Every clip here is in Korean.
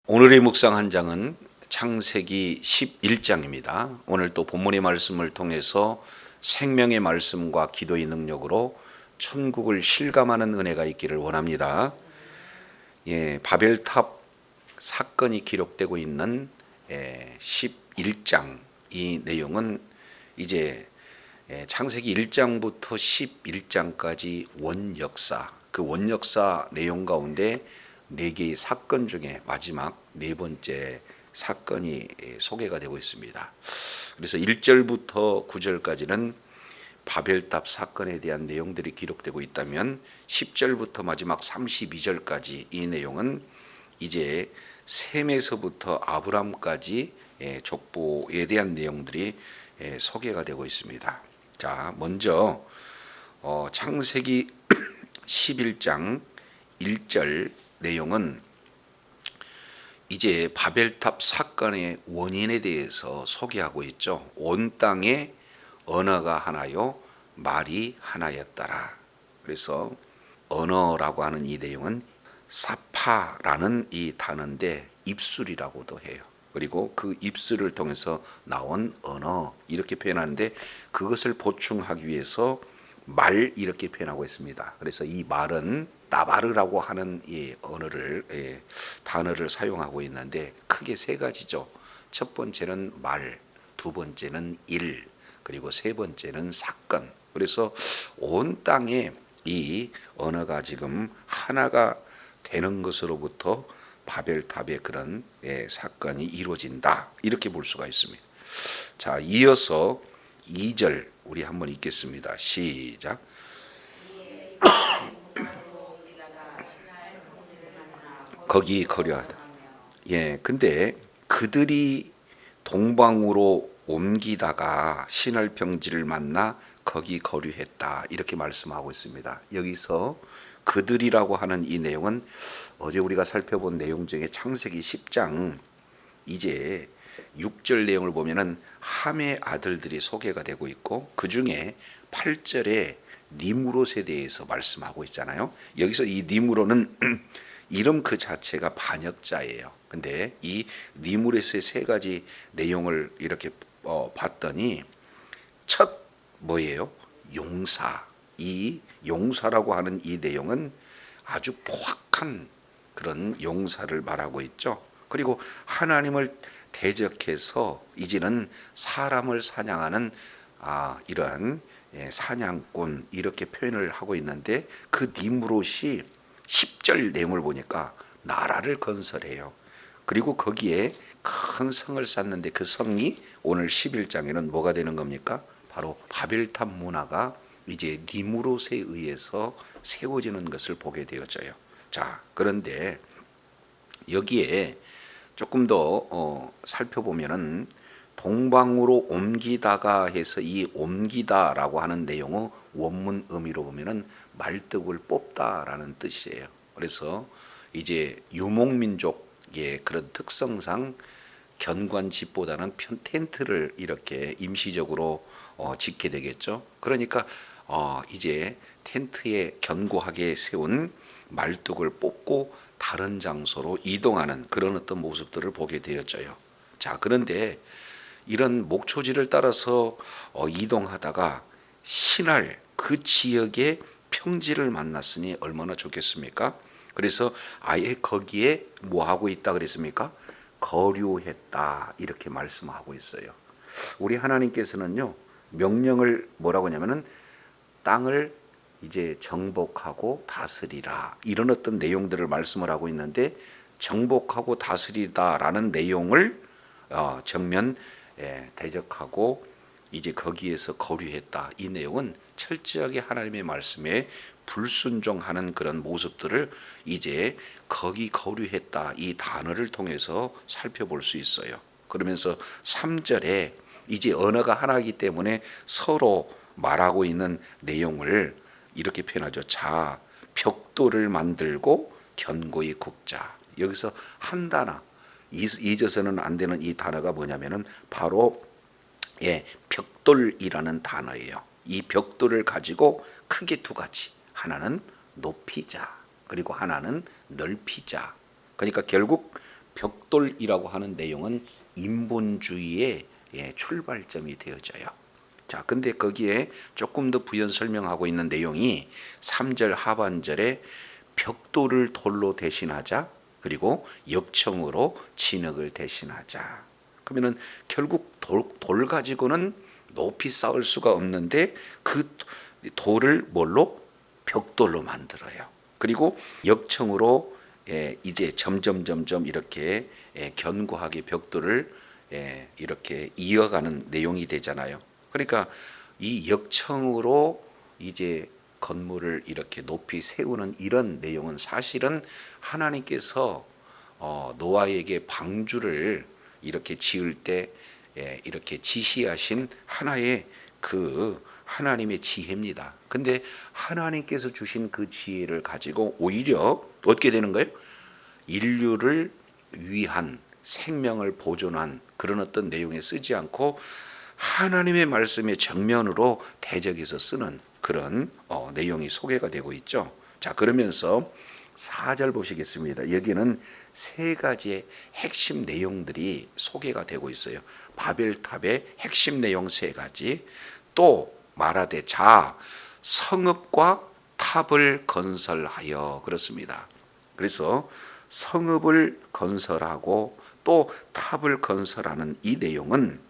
오늘의 묵상 한 장은 창세기 11장입니다. 오늘 또 본문의 말씀을 통해서 생명의 말씀과 기도의 능력으로 천국을 실감하는 은혜가 있기를 원합니다. 바벨탑 사건이 기록되고 있는 11장, 이 내용은 이제 창세기 1장부터 11장까지 원역사, 그 원역사 내용 가운데 4개의 사건 중에 마지막 4번째 사건이 소개가 되고 있습니다. 그래서 1절부터 9절까지는 바벨탑 사건에 대한 내용들이 기록되고 있다면 10절부터 마지막 32절까지 이 내용은 이제 셈에서부터 아브람까지 족보에 대한 내용들이 소개가 되고 있습니다. 자, 먼저 창세기 11장 1절 내용은 이제 바벨탑 사건의 원인에 대해서 소개하고 있죠. 온 땅에 언어가 하나요 말이 하나였더라. 그래서 언어라고 하는 이 내용은 사파라는 이 단어인데 입술이라고도 해요. 그리고 그 입술을 통해서 나온 언어 이렇게 표현하는데, 그것을 보충하기 위해서 말 이렇게 표현하고 있습니다. 그래서 이 말은 나바르라고 하는 이 언어를 단어를 사용하고 있는데 크게 3가지죠. 첫 번째는 말, 두 번째는 일, 그리고 세 번째는 사건. 그래서 온 땅에 이 언어가 지금 하나가 되는 것으로부터 바벨탑의 그런 사건이 이루어진다, 이렇게 볼 수가 있습니다. 자, 이어서 2절 우리 한번 읽겠습니다. 시작. 거기 거류하다. 근데 그들이 동방으로 옮기다가 신할 평지를 만나 거기 거류했다, 이렇게 말씀하고 있습니다. 여기서 그들이라고 하는 이 내용은 어제 우리가 살펴본 내용 중에 창세기 10장 이제 6절 내용을 보면은 함의 아들들이 소개가 되고 있고, 그 중에 8절에 니무롯에 대해서 말씀하고 있잖아요. 여기서 이 니무롯은 이름 그 자체가 반역자예요. 근데 이 니무롯의 3가지 내용을 이렇게 봤더니 첫 뭐예요? 용사. 이 용사라고 하는 이 내용은 아주 포악한 그런 용사를 말하고 있죠. 그리고 하나님을 대적해서 이제는 사람을 사냥하는 이러한 사냥꾼, 이렇게 표현을 하고 있는데, 그 니무롯이 10절 내용을 보니까 나라를 건설해요. 그리고 거기에 큰 성을 쌓는데 그 성이 오늘 11장에는 뭐가 되는 겁니까? 바로 바벨탑 문화가 이제 니무롯에 의해서 세워지는 것을 보게 되어져요. 자, 그런데 여기에 조금 더 살펴보면은 동방으로 옮기다가 해서 이 옮기다라고 하는 내용의 원문 의미로 보면은 말뚝을 뽑다라는 뜻이에요. 그래서 이제 유목민족의 그런 특성상 견관집보다는 텐트를 이렇게 임시적으로 짓게 되겠죠. 그러니까 이제 텐트에 견고하게 세운 말뚝을 뽑고 다른 장소로 이동하는 그런 어떤 모습들을 보게 되어져요. 자, 그런데 이런 목초지를 따라서 이동하다가 신할 그 지역의 평지를 만났으니 얼마나 좋겠습니까? 그래서 아예 거기에 뭐 하고 있다 그랬습니까? 거류했다, 이렇게 말씀하고 있어요. 우리 하나님께서는요, 명령을 뭐라고 하냐면은 땅을 이제 정복하고 다스리라, 이런 어떤 내용들을 말씀을 하고 있는데, 정복하고 다스리다라는 내용을 정면 대적하고 이제 거기에서 거류했다, 이 내용은 철저하게 하나님의 말씀에 불순종하는 그런 모습들을 이제 거기 거류했다, 이 단어를 통해서 살펴볼 수 있어요. 그러면서 3절에 이제 언어가 하나이기 때문에 서로 말하고 있는 내용을 이렇게 표현하죠. 자, 벽돌을 만들고 견고히 굽자. 여기서 한 단어, 잊어서는 안 되는 이 단어가 뭐냐면은 바로 벽돌이라는 단어예요. 이 벽돌을 가지고 크게 2가지, 하나는 높이자, 그리고 하나는 넓히자. 그러니까 결국 벽돌이라고 하는 내용은 인본주의의 출발점이 되어져요. 자, 근데 거기에 조금 더 부연 설명하고 있는 내용이 3절 하반절에 벽돌을 돌로 대신하자, 그리고 역청으로 진흙을 대신하자. 그러면은 결국 돌 가지고는 높이 쌓을 수가 없는데 그 돌을 뭘로? 벽돌로 만들어요. 그리고 역청으로 이제 점점 이렇게 견고하게 벽돌을 이렇게 이어가는 내용이 되잖아요. 그러니까 이 역청으로 이제 건물을 이렇게 높이 세우는 이런 내용은 사실은 하나님께서 노아에게 방주를 이렇게 지을 때 이렇게 지시하신 하나의 그 하나님의 지혜입니다. 근데 하나님께서 주신 그 지혜를 가지고 오히려 어떻게 되는 거예요? 인류를 위한 생명을 보존한 그런 어떤 내용에 쓰지 않고 하나님의 말씀의 정면으로 대적해서 쓰는 그런 내용이 소개가 되고 있죠. 자, 그러면서 4절 보시겠습니다. 여기는 세 가지의 핵심 내용들이 소개가 되고 있어요. 바벨탑의 핵심 내용 세 가지. 또 말하되 자 성읍과 탑을 건설하여, 그렇습니다. 그래서 성읍을 건설하고 또 탑을 건설하는 이 내용은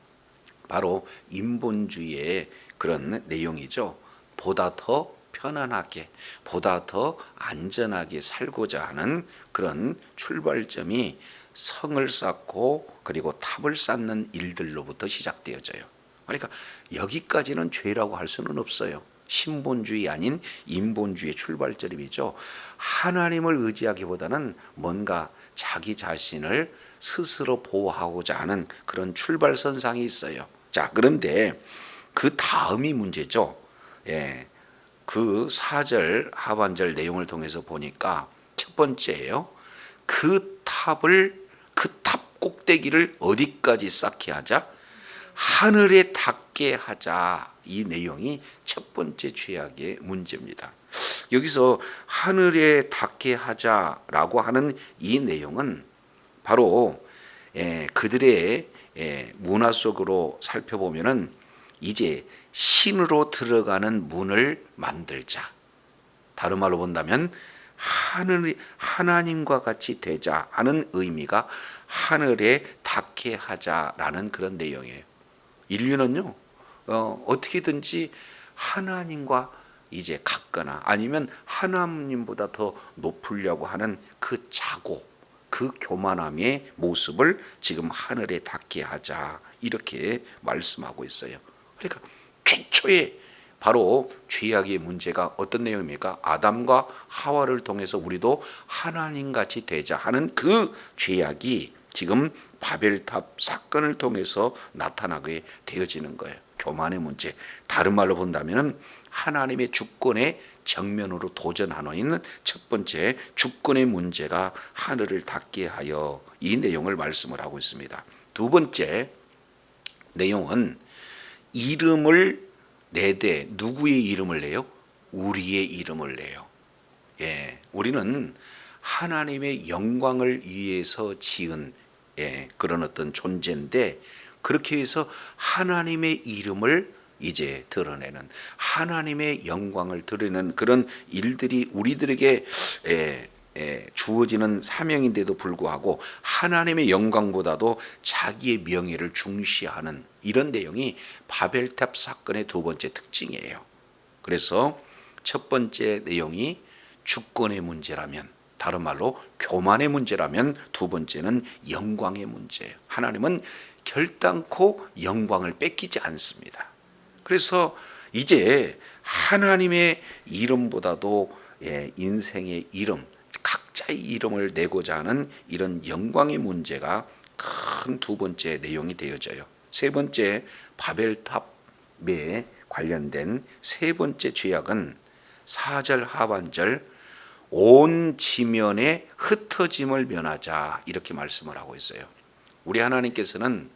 바로 인본주의의 그런 내용이죠. 보다 더 편안하게, 보다 더 안전하게 살고자 하는 그런 출발점이 성을 쌓고 그리고 탑을 쌓는 일들로부터 시작되어져요. 그러니까 여기까지는 죄라고 할 수는 없어요. 신본주의 아닌 인본주의의 출발점이죠. 하나님을 의지하기보다는 뭔가 자기 자신을 스스로 보호하고자 하는 그런 출발선상이 있어요. 자, 그런데 그 다음이 문제죠. 그 4절 하반절 내용을 통해서 보니까 첫 번째예요. 그 탑 꼭대기를 어디까지 쌓게 하자? 하늘에 닿게 하자. 이 내용이 첫 번째 죄악의 문제입니다. 여기서 하늘에 닿게 하자라고 하는 이 내용은 바로 그들의 문화 속으로 살펴보면은 이제 신으로 들어가는 문을 만들자. 다른 말로 본다면 하나님과 같이 되자 하는 의미가 하늘에 닿게 하자라는 그런 내용이에요. 인류는요, 어떻게든지 하나님과 이제 같거나 아니면 하나님보다 더 높으려고 하는 그 자고, 그 교만함의 모습을 지금 하늘에 닿게 하자, 이렇게 말씀하고 있어요. 그러니까 최초의 바로 죄악의 문제가 어떤 내용입니까? 아담과 하와를 통해서 우리도 하나님같이 되자 하는 그 죄악이 지금 바벨탑 사건을 통해서 나타나게 되어지는 거예요. 교만의 문제. 다른 말로 본다면 하나님의 주권의 정면으로 도전하고 있는 첫 번째 주권의 문제가 하늘을 닿게 하여, 이 내용을 말씀을 하고 있습니다. 두 번째 내용은 이름을 내되, 누구의 이름을 내요? 우리의 이름을 내요. 우리는 하나님의 영광을 위해서 지은 그런 어떤 존재인데, 그렇게 해서 하나님의 이름을 이제 드러내는, 하나님의 영광을 드러내는 그런 일들이 우리들에게 주어지는 사명인데도 불구하고 하나님의 영광보다도 자기의 명예를 중시하는 이런 내용이 바벨탑 사건의 두 번째 특징이에요. 그래서 첫 번째 내용이 주권의 문제라면, 다른 말로 교만의 문제라면, 두 번째는 영광의 문제예요. 하나님은 결단코 영광을 뺏기지 않습니다. 그래서 이제 하나님의 이름보다도 인생의 이름, 각자의 이름을 내고자 하는 이런 영광의 문제가 큰 두 번째 내용이 되어져요. 세 번째 바벨탑에 관련된 세 번째 죄악은 4절 하반절 온 지면에 흩어짐을 면하자, 이렇게 말씀을 하고 있어요. 우리 하나님께서는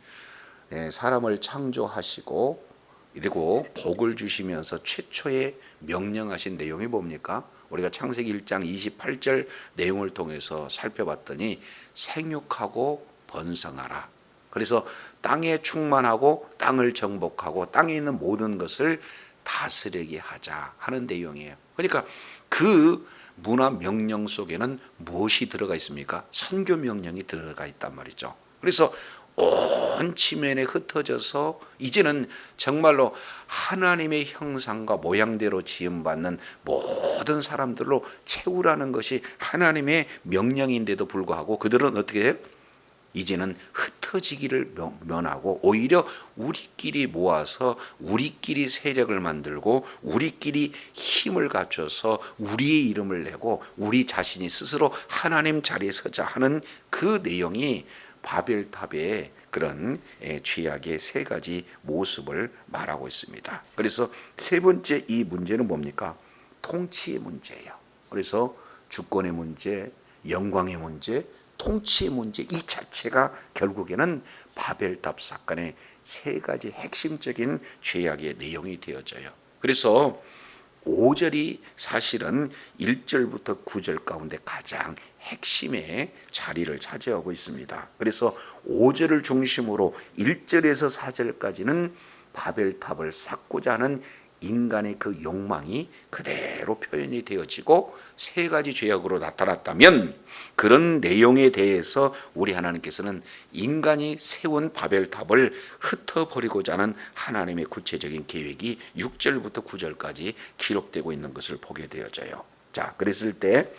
사람을 창조하시고 그리고 복을 주시면서 최초의 명령하신 내용이 뭡니까? 우리가 창세기 1장 28절 내용을 통해서 살펴봤더니 생육하고 번성하라. 그래서 땅에 충만하고 땅을 정복하고 땅에 있는 모든 것을 다스리게 하자 하는 내용이에요. 그러니까 그 문화 명령 속에는 무엇이 들어가 있습니까? 선교 명령이 들어가 있단 말이죠. 그래서 온 지면에 흩어져서 이제는 정말로 하나님의 형상과 모양대로 지음받는 모든 사람들로 채우라는 것이 하나님의 명령인데도 불구하고 그들은 어떻게 해요? 이제는 흩어지기를 면하고 오히려 우리끼리 모아서 우리끼리 세력을 만들고 우리끼리 힘을 갖춰서 우리의 이름을 내고 우리 자신이 스스로 하나님 자리에 서자 하는 그 내용이 바벨탑의 그런 죄악의 세 가지 모습을 말하고 있습니다. 그래서 세 번째 이 문제는 뭡니까? 통치의 문제예요. 그래서 주권의 문제, 영광의 문제, 통치의 문제 이 자체가 결국에는 바벨탑 사건의 세 가지 핵심적인 죄악의 내용이 되어져요. 그래서 5절이 사실은 1절부터 9절 가운데 가장 핵심의 자리를 차지하고 있습니다. 그래서 5절을 중심으로 1절에서 4절까지는 바벨탑을 쌓고자 하는 인간의 그 욕망이 그대로 표현이 되어지고 세 가지 죄악으로 나타났다면 그런 내용에 대해서 우리 하나님께서는 인간이 세운 바벨탑을 흩어버리고자 하는 하나님의 구체적인 계획이 6절부터 9절까지 기록되고 있는 것을 보게 되어져요. 자, 그랬을 때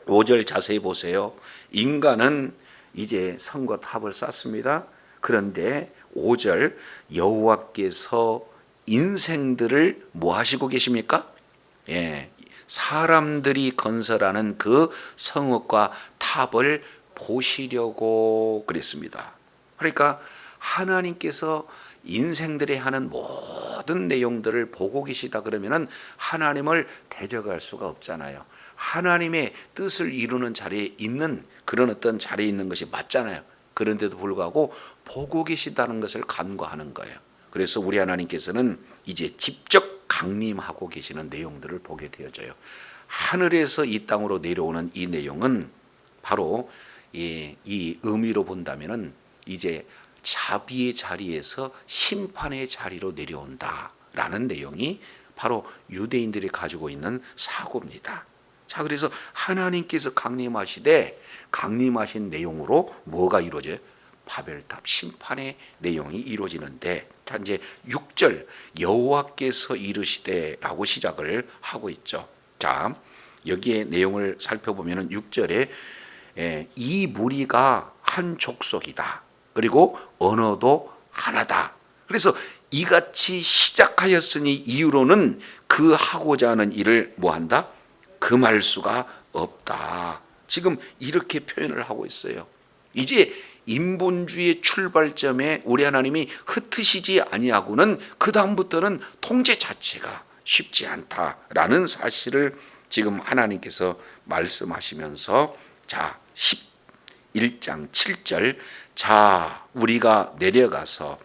5절 자세히 보세요. 인간은 이제 성과 탑을 쌓습니다. 그런데 5절 여호와께서 인생들을 뭐 하시고 계십니까? 사람들이 건설하는 그 성읍과 탑을 보시려고 그랬습니다. 그러니까 하나님께서 인생들이 하는 모든 내용들을 보고 계시다 그러면은 하나님을 대적할 수가 없잖아요. 하나님의 뜻을 이루는 자리에 있는 그런 어떤 자리에 있는 것이 맞잖아요. 그런데도 불구하고 보고 계시다는 것을 간과하는 거예요. 그래서 우리 하나님께서는 이제 직접 강림하고 계시는 내용들을 보게 되어져요. 하늘에서 이 땅으로 내려오는 이 내용은 바로 이 의미로 본다면은 이제 자비의 자리에서 심판의 자리로 내려온다라는 내용이 바로 유대인들이 가지고 있는 사고입니다. 자, 그래서 하나님께서 강림하시되 강림하신 내용으로 뭐가 이루어져요? 바벨탑 심판의 내용이 이루어지는데, 자 이제 6절 여호와께서 이르시되라고 시작을 하고 있죠. 자, 여기에 내용을 살펴보면은 6절에 이 무리가 한 족속이다. 그리고 언어도 하나다. 그래서 이같이 시작하였으니 이후로는 그 하고자 하는 일을 뭐한다? 금할 수가 없다. 지금 이렇게 표현을 하고 있어요. 이제 인본주의의 출발점에 우리 하나님이 흩으시지 아니하고는 그 다음부터는 통제 자체가 쉽지 않다라는 사실을 지금 하나님께서 말씀하시면서 자 11장 7절 자 우리가 내려가서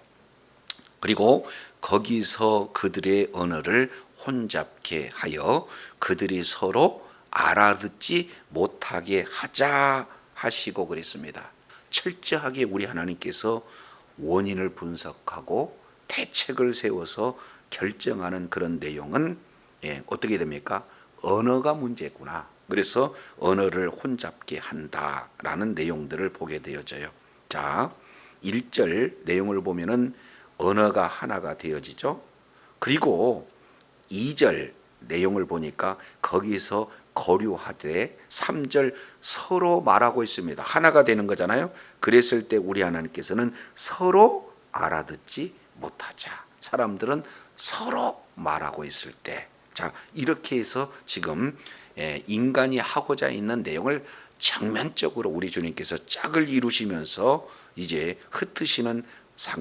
그리고 거기서 그들의 언어를 혼잡게 하여 그들이 서로 알아듣지 못하게 하자 하시고 그랬습니다. 철저하게 우리 하나님께서 원인을 분석하고 대책을 세워서 결정하는 그런 내용은 어떻게 됩니까? 언어가 문제구나. 그래서 언어를 혼잡게 한다라는 내용들을 보게 되어져요. 자, 1절 내용을 보면은 언어가 하나가 되어지죠. 그리고 2절 내용을 보니까 거기서 거류하되 3절 서로 말하고 있습니다. 하나가 되는 거잖아요. 그랬을 때 우리 하나님께서는 서로 알아듣지 못하자. 사람들은 서로 말하고 있을 때. 자, 이렇게 해서 지금 인간이 하고자 있는 내용을 정면적으로 우리 주님께서 짝을 이루시면서 이제 흩으시는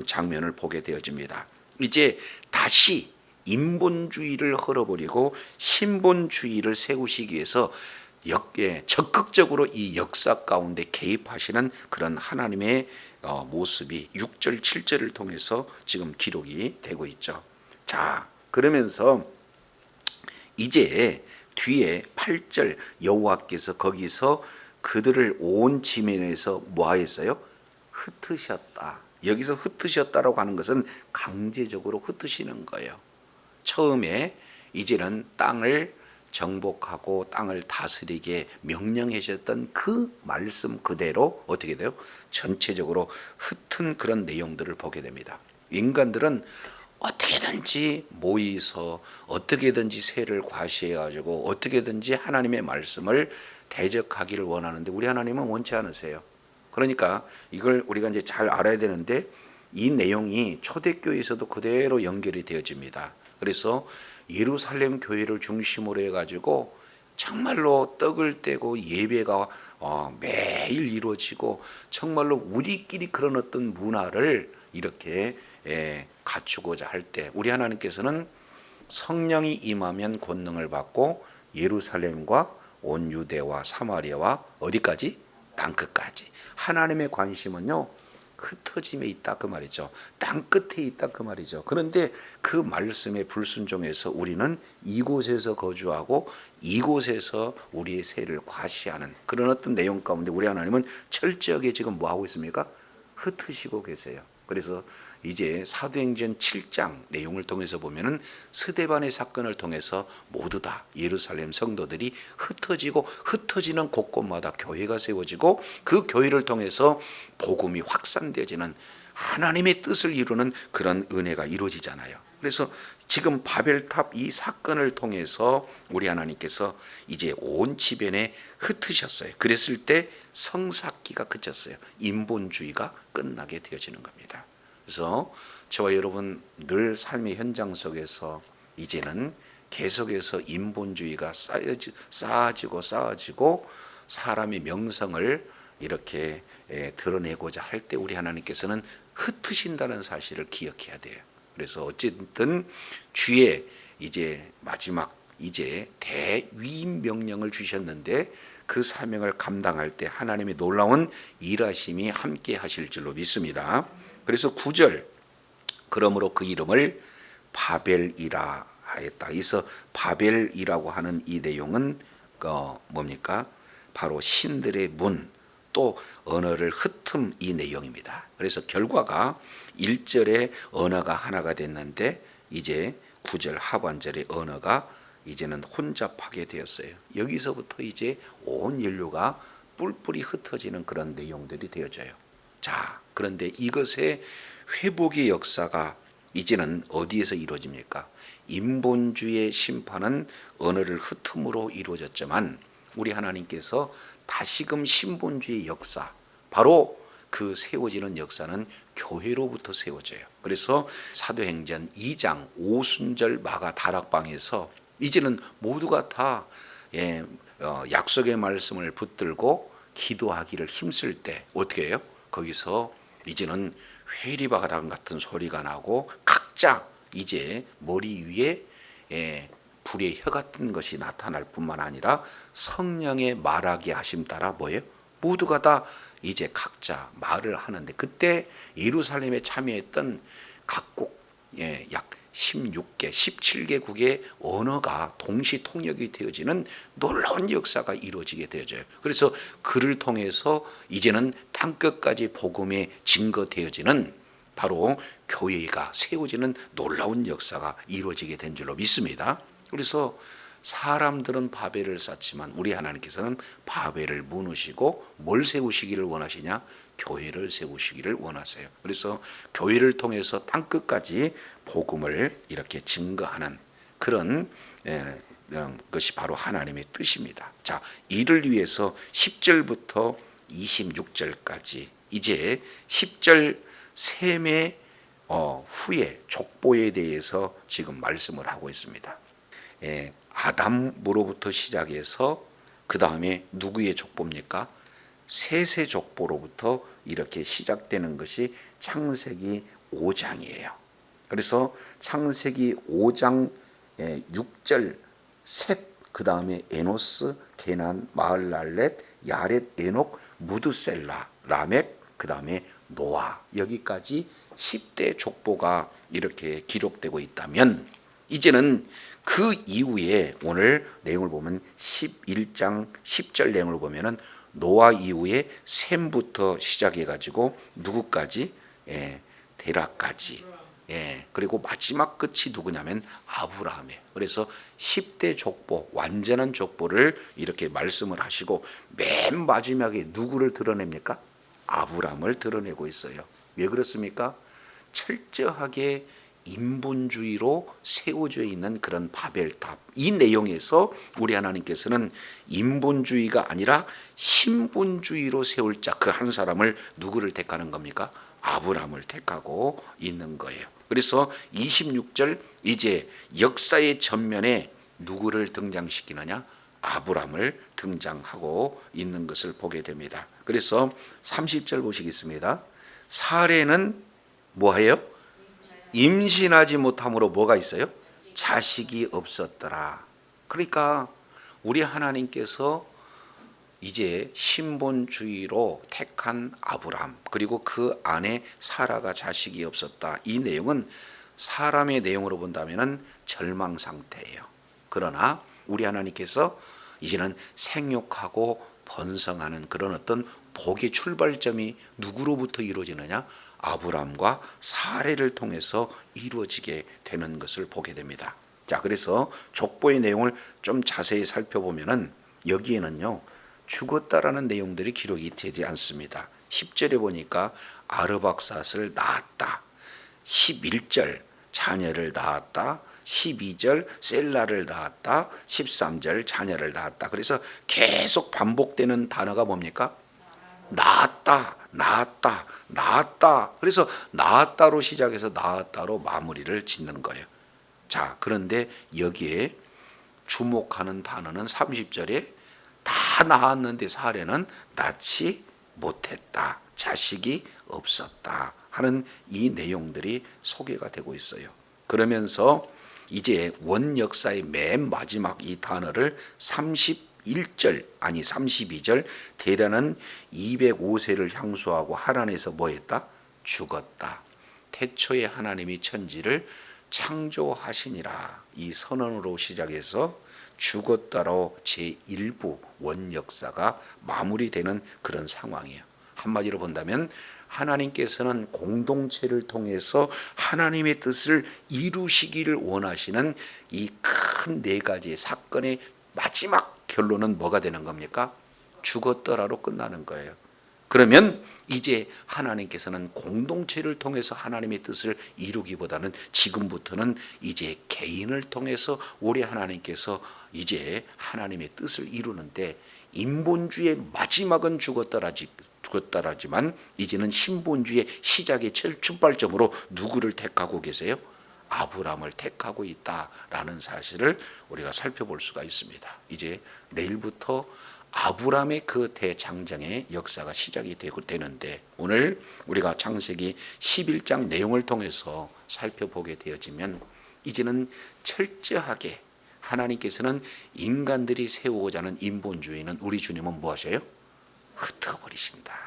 장면을 보게 되어집니다. 이제 다시 인본주의를 헐어버리고 신본주의를 세우시기 위해서 적극적으로 이 역사 가운데 개입하시는 그런 하나님의 모습이 6절 7절을 통해서 지금 기록이 되고 있죠. 자, 그러면서 이제 뒤에 8절 여호와께서 거기서 그들을 온 지면에서 뭐하였어요? 흩으셨다. 여기서 흩으셨다라고 하는 것은 강제적으로 흩으시는 거예요. 처음에 이제는 땅을 정복하고 땅을 다스리게 명령하셨던 그 말씀 그대로 어떻게 돼요? 전체적으로 흩은 그런 내용들을 보게 됩니다. 인간들은 어떻게든지 모이서 어떻게든지 세를 과시해가지고 어떻게든지 하나님의 말씀을 대적하기를 원하는데 우리 하나님은 원치 않으세요. 그러니까 이걸 우리가 이제 잘 알아야 되는데 이 내용이 초대교회에서도 그대로 연결이 되어집니다. 그래서 예루살렘 교회를 중심으로 해가지고 정말로 떡을 떼고 예배가 매일 이루어지고 정말로 우리끼리 그런 어떤 문화를 이렇게 갖추고자 할 때 우리 하나님께서는 성령이 임하면 권능을 받고 예루살렘과 온 유대와 사마리아와 어디까지? 땅끝까지. 하나님의 관심은요 흩어짐에 있다 그 말이죠. 땅끝에 있다 그 말이죠. 그런데 그 말씀에 불순종해서 우리는 이곳에서 거주하고 이곳에서 우리의 세를 과시하는 그런 어떤 내용 가운데 우리 하나님은 철저하게 지금 뭐하고 있습니까? 흩으시고 계세요. 그래서 이제 사도행전 7장 내용을 통해서 보면은 스데반의 사건을 통해서 모두 다 예루살렘 성도들이 흩어지고 흩어지는 곳곳마다 교회가 세워지고 그 교회를 통해서 복음이 확산되어지는 하나님의 뜻을 이루는 그런 은혜가 이루어지잖아요. 그래서 지금 바벨탑 이 사건을 통해서 우리 하나님께서 이제 온 지변에 흩으셨어요. 그랬을 때 성삭기가 그쳤어요. 인본주의가 끝나게 되어지는 겁니다. 그래서 저와 여러분 늘 삶의 현장 속에서 이제는 계속해서 인본주의가 쌓아지고 사람의 명성을 이렇게 드러내고자 할 때 우리 하나님께서는 흩으신다는 사실을 기억해야 돼요. 그래서 어쨌든 주의 이제 마지막 이제 대위임 명령을 주셨는데 그 사명을 감당할 때 하나님의 놀라운 일하심이 함께 하실 줄로 믿습니다. 그래서 9절 그러므로 그 이름을 바벨이라 하였다. 그래서 바벨이라고 하는 이 내용은 뭡니까? 바로 신들의 문 또 언어를 흩음 이 내용입니다. 그래서 결과가 1절에 언어가 하나가 됐는데 이제 9절 하반절의 언어가 이제는 혼잡하게 되었어요. 여기서부터 이제 온 인류가 뿔뿔이 흩어지는 그런 내용들이 되어져요. 자, 그런데 이것의 회복의 역사가 이제는 어디에서 이루어집니까? 인본주의의 심판은 언어를 흩음으로 이루어졌지만 우리 하나님께서 다시금 신본주의 역사, 바로 그 세워지는 역사는 교회로부터 세워져요. 그래서 사도행전 2장 오순절 마가 다락방에서 이제는 모두가 다 약속의 말씀을 붙들고 기도하기를 힘쓸 때 어떻게 해요? 거기서 이제는 회리바람 같은 소리가 나고 각자 이제 머리 위에 불의 혀 같은 것이 나타날 뿐만 아니라 성령의 말하게 하심 따라 뭐예요? 모두가 다 이제 각자 말을 하는데 그때 예루살렘에 참여했던 각국 약 16개, 17개국의 언어가 동시 통역이 되어지는 놀라운 역사가 이루어지게 되어져요. 그래서 그를 통해서 이제는 땅끝까지 복음에 증거되어지는 바로 교회가 세워지는 놀라운 역사가 이루어지게 된 줄로 믿습니다. 그래서 사람들은 바벨을 쌓지만 우리 하나님께서는 바벨을 무너시고 뭘 세우시기를 원하시냐? 교회를 세우시기를 원하세요. 그래서 교회를 통해서 땅끝까지 복음을 이렇게 증거하는 그런 것이 바로 하나님의 뜻입니다. 자, 이를 위해서 10절부터 26절까지 이제 10절 셈의 후에 족보에 대해서 지금 말씀을 하고 있습니다. 아담으로부터 시작해서 그 다음에 누구의 족보입니까? 셋의 족보로부터 이렇게 시작되는 것이 창세기 5장이에요. 그래서 창세기 5장 6절 셋, 그 다음에 에노스, 게난, 마을랄렛, 야렛, 에녹, 무드셀라, 라멕, 그 다음에 노아, 여기까지 10대 족보가 이렇게 기록되고 있다면 이제는 그 이후에 오늘 내용을 보면 11장 10절 내용을 보면은 노아 이후에 셈부터 시작해 가지고 누구까지? 데라까지. 그리고 마지막 끝이 누구냐면 아브라함이에요. 그래서 10대 족보, 완전한 족보를 이렇게 말씀을 하시고 맨 마지막에 누구를 드러냅니까? 아브라함을 드러내고 있어요. 왜 그렇습니까? 철저하게 인본주의로 세워져 있는 그런 바벨탑, 이 내용에서 우리 하나님께서는 인본주의가 아니라 신분주의로 세울 자 그 한 사람을 누구를 택하는 겁니까? 아브라함을 택하고 있는 거예요. 그래서 26절 이제 역사의 전면에 누구를 등장시키느냐? 아브라함을 등장하고 있는 것을 보게 됩니다. 그래서 30절 보시겠습니다. 사레는 뭐예요? 임신하지 못함으로 뭐가 있어요? 자식이 없었더라. 그러니까 우리 하나님께서 이제 신본주의로 택한 아브라함, 그리고 그 안에 사라가 자식이 없었다. 이 내용은 사람의 내용으로 본다면 절망 상태예요. 그러나 우리 하나님께서 이제는 생육하고 번성하는 그런 어떤 복의 출발점이 누구로부터 이루어지느냐? 아브라함과 사레를 통해서 이루어지게 되는 것을 보게 됩니다. 자, 그래서 족보의 내용을 좀 자세히 살펴보면은 여기에는요, 죽었다라는 내용들이 기록이 되지 않습니다. 10절에 보니까 아르박삿을 낳았다. 11절 자녀를 낳았다. 12절 셀라를 낳았다. 13절 자녀를 낳았다. 그래서 계속 반복되는 단어가 뭡니까? 낳았다, 낳았다, 낳았다. 그래서 낳았다로 시작해서 낳았다로 마무리를 짓는 거예요. 자, 그런데 여기에 주목하는 단어는 30절에 다 낳았는데 사례는 낳지 못했다, 자식이 없었다 하는 이 내용들이 소개가 되고 있어요. 그러면서 이제 원역사의 맨 마지막 이 단어를 32절 대라는 205세를 향수하고 하나님에서 뭐 했다? 죽었다. 태초에 하나님이 천지를 창조하시니라. 이 선언으로 시작해서 죽었다로 제1부 원역사가 마무리되는 그런 상황이에요. 한마디로 본다면 하나님께서는 공동체를 통해서 하나님의 뜻을 이루시기를 원하시는 이 큰 네 가지의 사건의 마지막 결론은 뭐가 되는 겁니까? 죽었더라로 끝나는 거예요. 그러면 이제 하나님께서는 공동체를 통해서 하나님의 뜻을 이루기보다는 지금부터는 이제 개인을 통해서 우리 하나님께서 이제 하나님의 뜻을 이루는데, 인본주의의 마지막은 죽었다라지만 이제는 신본주의의 시작의 출발점으로 누구를 택하고 계세요? 아브라함을 택하고 있다라는 사실을 우리가 살펴볼 수가 있습니다. 이제 내일부터 아브라함의 그 대장정의 역사가 시작이 되는데, 오늘 우리가 창세기 11장 내용을 통해서 살펴보게 되어지면 이제는 철저하게 하나님께서는 인간들이 세우고자 하는 인본주의는 우리 주님은 뭐 하셔요? 흩어버리신다.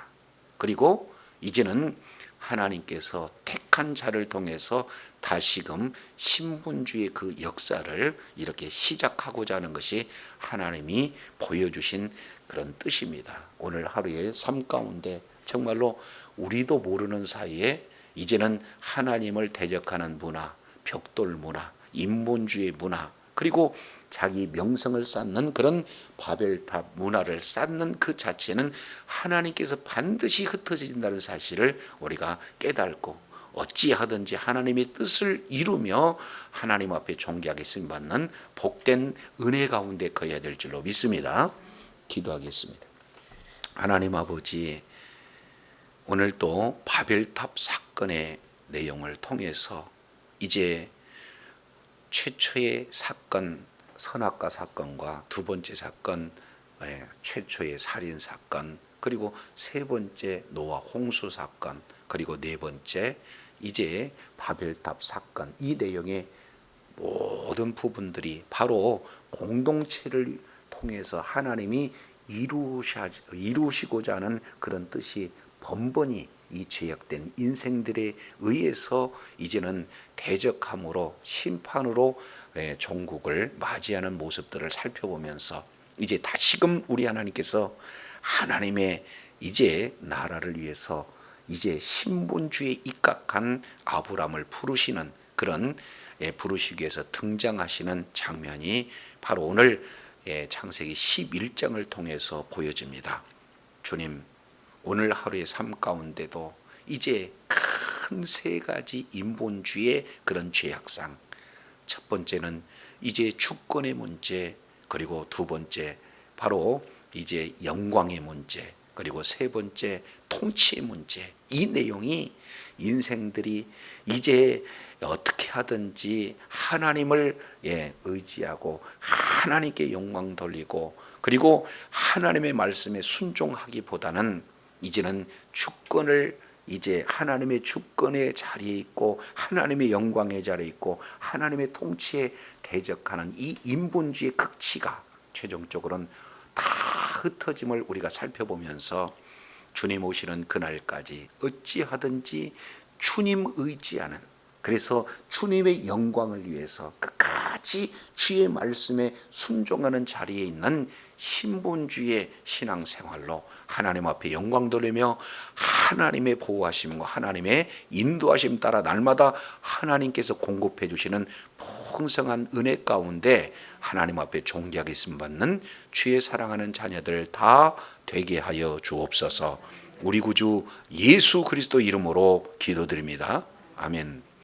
그리고 이제는 하나님께서 택한 자를 통해서 다시금 신분주의 그 역사를 이렇게 시작하고자 하는 것이 하나님이 보여주신 그런 뜻입니다. 오늘 하루의 삶 가운데 정말로 우리도 모르는 사이에 이제는 하나님을 대적하는 문화, 벽돌 문화, 인본주의 문화, 그리고 자기 명성을 쌓는 그런 바벨탑 문화를 쌓는 그 자체는 하나님께서 반드시 흩어진다는 사실을 우리가 깨닫고 어찌하든지 하나님의 뜻을 이루며 하나님 앞에 존귀하게 쓰임받는 복된 은혜 가운데 거해야 될 줄로 믿습니다. 기도하겠습니다. 하나님 아버지, 오늘 또 바벨탑 사건의 내용을 통해서 이제 최초의 사건, 선악과 사건과 두 번째 사건, 최초의 살인 사건, 그리고 세 번째 노아 홍수 사건, 그리고 네 번째 이제 바벨탑 사건, 이 내용의 모든 부분들이 바로 공동체를 통해서 하나님이 이루시고자 하는 그런 뜻이 번번이 이 죄악된 인생들에 의해서 이제는 대적함으로 심판으로 종국을 맞이하는 모습들을 살펴보면서 이제 다시금 우리 하나님께서 하나님의 이제 나라를 위해서 이제 신본주의에 입각한 아브라함을 부르시는 그런 부르시기 위해서 등장하시는 장면이 바로 오늘 창세기 11장을 통해서 보여집니다. 주님, 오늘 하루의 삶 가운데도 이제 큰 세 가지 인본주의의 그런 죄악상, 첫 번째는 이제 주권의 문제, 그리고 두 번째 바로 이제 영광의 문제, 그리고 세 번째 통치의 문제. 이 내용이 인생들이 이제 어떻게 하든지 하나님을 의지하고 하나님께 영광 돌리고 그리고 하나님의 말씀에 순종하기보다는 이제는 주권을 이제 하나님의 주권의 자리에 있고 하나님의 영광의 자리에 있고 하나님의 통치에 대적하는 이 인본주의의 극치가 최종적으로는 다 흩어짐을 우리가 살펴보면서 주님 오시는 그날까지 어찌하든지 주님 의지하는, 그래서 주님의 영광을 위해서 끝까지 주의 말씀에 순종하는 자리에 있는 신본주의의 신앙생활로 하나님 앞에 영광 돌리며 하나님의 보호하심과 하나님의 인도하심 따라 날마다 하나님께서 공급해 주시는 풍성한 은혜 가운데 하나님 앞에 존귀하게 쓰임받는 주의 사랑하는 자녀들 다 되게 하여 주옵소서. 우리 구주 예수 그리스도 이름으로 기도드립니다. 아멘.